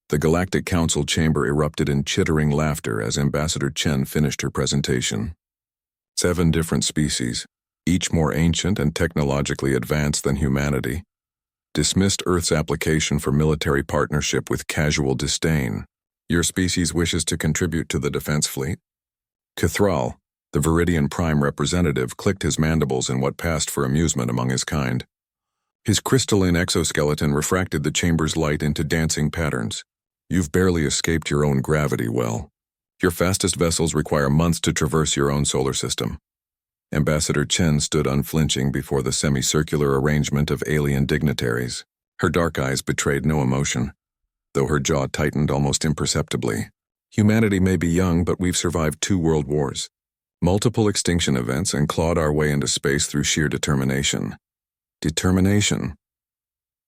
The Galactic Council chamber erupted in chittering laughter as Ambassador Chen finished her presentation. 7 different species, each more ancient and technologically advanced than humanity, dismissed Earth's application for military partnership with casual disdain. Your species wishes to contribute to the defense fleet? Cathral, the Viridian Prime representative, clicked his mandibles in what passed for amusement among his kind. His crystalline exoskeleton refracted the chamber's light into dancing patterns. You've barely escaped your own gravity well. Your fastest vessels require months to traverse your own solar system. Ambassador Chen stood unflinching before the semicircular arrangement of alien dignitaries. Her dark eyes betrayed no emotion, though her jaw tightened almost imperceptibly. Humanity may be young, but we've survived 2 world wars, multiple extinction events, and clawed our way into space through sheer determination. Determination.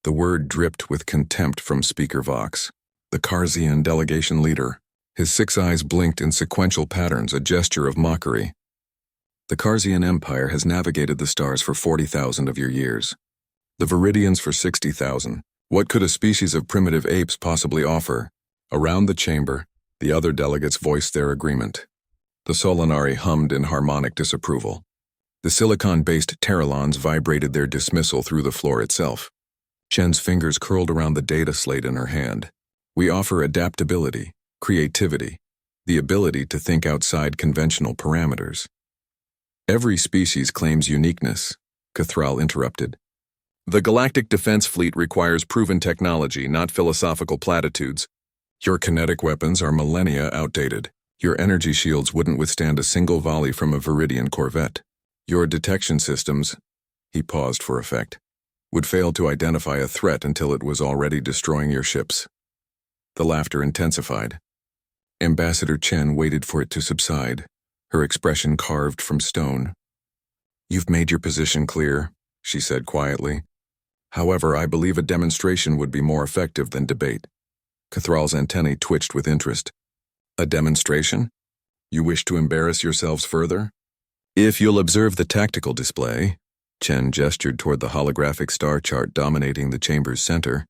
The word dripped with contempt from Speaker Vox, the Karzian delegation leader. His 6 eyes blinked in sequential patterns, a gesture of mockery. The Karzian Empire has navigated the stars for 40,000 of your years. The Viridians for 60,000. What could a species of primitive apes possibly offer? Around the chamber, the other delegates voiced their agreement. The Solinari hummed in harmonic disapproval. The silicon-based Terralons vibrated their dismissal through the floor itself. Chen's fingers curled around the data slate in her hand. We offer adaptability, creativity, the ability to think outside conventional parameters. Every species claims uniqueness, Cathral interrupted. The Galactic Defense Fleet requires proven technology, not philosophical platitudes. Your kinetic weapons are millennia outdated. Your energy shields wouldn't withstand a single volley from a Viridian corvette. Your detection systems, he paused for effect, would fail to identify a threat until it was already destroying your ships. The laughter intensified. Ambassador Chen waited for it to subside, her expression carved from stone. You've made your position clear, she said quietly. However, I believe a demonstration would be more effective than debate. Cathral's antennae twitched with interest. A demonstration? You wish to embarrass yourselves further? If you'll observe the tactical display, Chen gestured toward the holographic star chart dominating the chamber's center.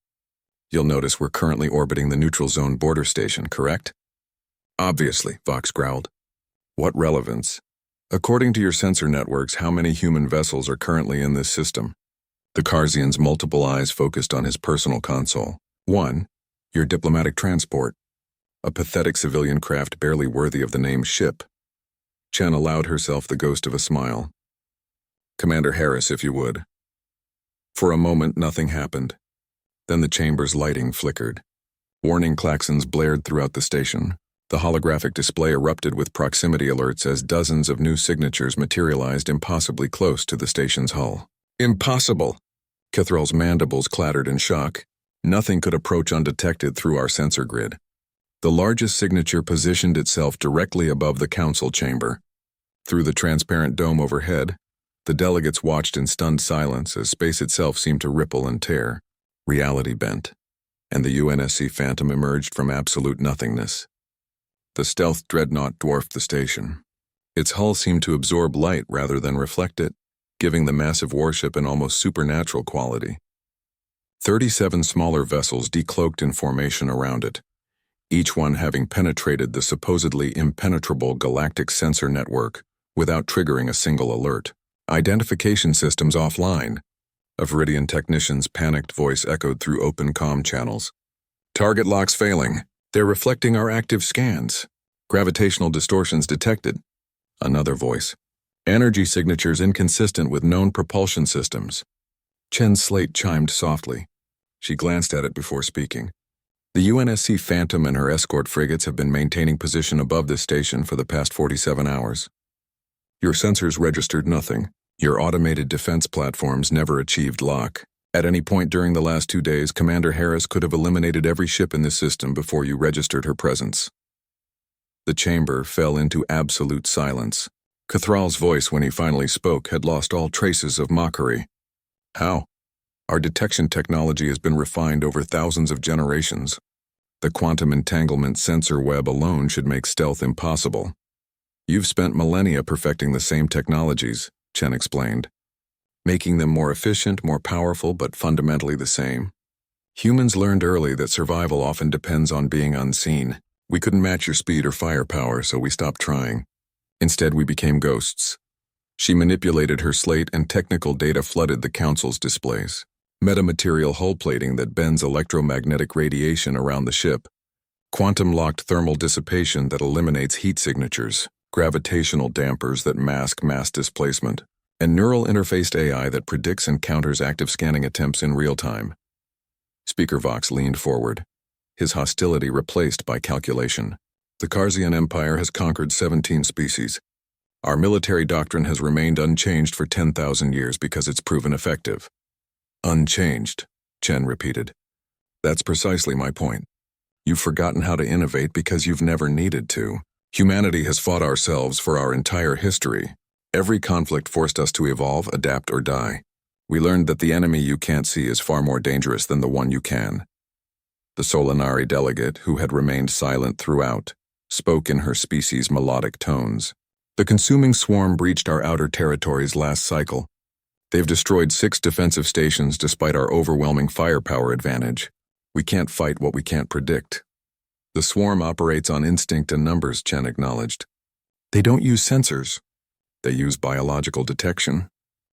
You'll notice we're currently orbiting the neutral zone border station, correct? Obviously, Vox growled. What relevance? According to your sensor networks, how many human vessels are currently in this system? The Karzian's multiple eyes focused on his personal console. 1. Your diplomatic transport. A pathetic civilian craft barely worthy of the name ship. Chen allowed herself the ghost of a smile. Commander Harris, if you would. For a moment, nothing happened. Then the chamber's lighting flickered. Warning klaxons blared throughout the station. The holographic display erupted with proximity alerts as dozens of new signatures materialized impossibly close to the station's hull. Impossible! Cathral's mandibles clattered in shock. Nothing could approach undetected through our sensor grid. The largest signature positioned itself directly above the council chamber. Through the transparent dome overhead, the delegates watched in stunned silence as space itself seemed to ripple and tear. Reality bent, and the UNSC Phantom emerged from absolute nothingness. The stealth dreadnought dwarfed the station. Its hull seemed to absorb light rather than reflect it, giving the massive warship an almost supernatural quality. 37 smaller vessels decloaked in formation around it, each one having penetrated the supposedly impenetrable galactic sensor network without triggering a single alert. Identification systems offline. A Viridian technician's panicked voice echoed through open comm channels. Target locks failing. They're reflecting our active scans. Gravitational distortions detected. Another voice. Energy signatures inconsistent with known propulsion systems. Chen's slate chimed softly. She glanced at it before speaking. The UNSC Phantom and her escort frigates have been maintaining position above this station for the past 47 hours. Your sensors registered nothing. Your automated defense platforms never achieved lock. At any point during the last 2 days, Commander Harris could have eliminated every ship in this system before you registered her presence. The chamber fell into absolute silence. Cathral's voice, when he finally spoke, had lost all traces of mockery. How? Our detection technology has been refined over thousands of generations. The quantum entanglement sensor web alone should make stealth impossible. You've spent millennia perfecting the same technologies, Chen explained, making them more efficient, more powerful, but fundamentally the same. Humans learned early that survival often depends on being unseen. We couldn't match your speed or firepower, so we stopped trying. Instead, we became ghosts. She manipulated her slate and technical data flooded the Council's displays. Metamaterial hull plating that bends electromagnetic radiation around the ship, quantum-locked thermal dissipation that eliminates heat signatures, gravitational dampers that mask mass displacement, and neural interfaced AI that predicts and counters active scanning attempts in real time. Speaker Vox leaned forward, his hostility replaced by calculation. The Karzian Empire has conquered 17 species. Our military doctrine has remained unchanged for 10,000 years because it's proven effective. Unchanged, Chen repeated. That's precisely my point. You've forgotten how to innovate because you've never needed to. Humanity has fought ourselves for our entire history. Every conflict forced us to evolve, adapt, or die. We learned that the enemy you can't see is far more dangerous than the one you can. The Solinari delegate, who had remained silent throughout, spoke in her species' melodic tones. The consuming swarm breached our outer territories last cycle. They've destroyed 6 defensive stations despite our overwhelming firepower advantage. We can't fight what we can't predict. The swarm operates on instinct and numbers, Chen acknowledged. They don't use sensors. They use biological detection.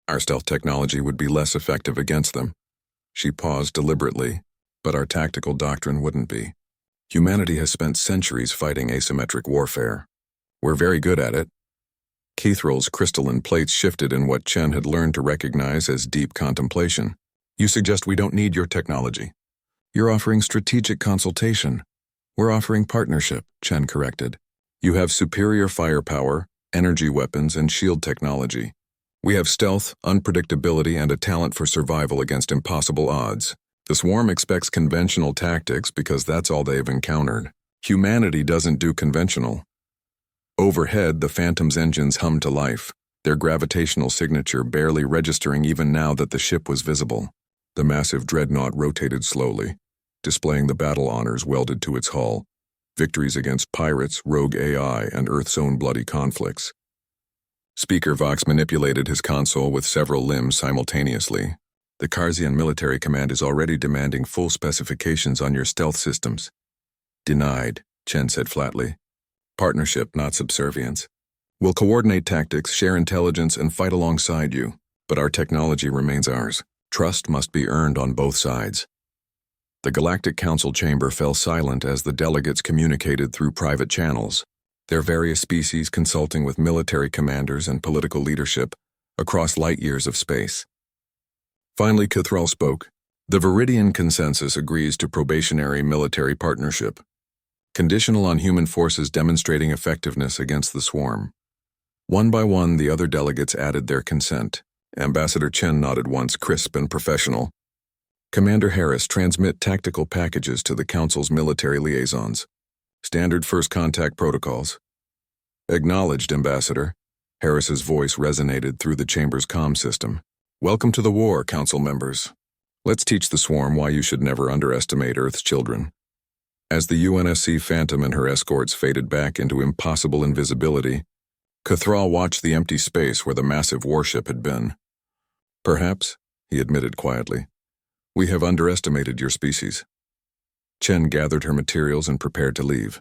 Our stealth technology would be less effective against them. She paused deliberately, but our tactical doctrine wouldn't be. Humanity has spent centuries fighting asymmetric warfare. We're very good at it. Keithrel's crystalline plates shifted in what Chen had learned to recognize as deep contemplation. You suggest we don't need your technology. You're offering strategic consultation. We're offering partnership, Chen corrected. You have superior firepower, energy weapons, and shield technology. We have stealth, unpredictability, and a talent for survival against impossible odds. The swarm expects conventional tactics because that's all they've encountered. Humanity doesn't do conventional. Overhead, the Phantom's engines hummed to life, their gravitational signature barely registering even now that the ship was visible. The massive dreadnought rotated slowly, displaying the battle honors welded to its hull, victories against pirates, rogue AI, and Earth's own bloody conflicts. Speaker Vox manipulated his console with several limbs simultaneously. The Karzian military command is already demanding full specifications on your stealth systems. Denied, Chen said flatly. Partnership, not subservience. We'll coordinate tactics, share intelligence, and fight alongside you, but our technology remains ours. Trust must be earned on both sides. The Galactic Council chamber fell silent as the delegates communicated through private channels, their various species consulting with military commanders and political leadership across light years of space. Finally, Keithrel spoke. The Viridian Consensus agrees to probationary military partnership, conditional on human forces demonstrating effectiveness against the swarm. One by one, the other delegates added their consent. Ambassador Chen nodded once, crisp and professional. Commander Harris, transmit tactical packages to the Council's military liaisons. Standard first contact protocols. Acknowledged, Ambassador. Harris's voice resonated through the chamber's comm system. Welcome to the war, Council members. Let's teach the swarm why you should never underestimate Earth's children. As the UNSC Phantom and her escorts faded back into impossible invisibility, Keithrel watched the empty space where the massive warship had been. Perhaps, he admitted quietly, we have underestimated your species. Chen gathered her materials and prepared to leave.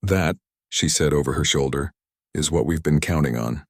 That, she said over her shoulder, is what we've been counting on.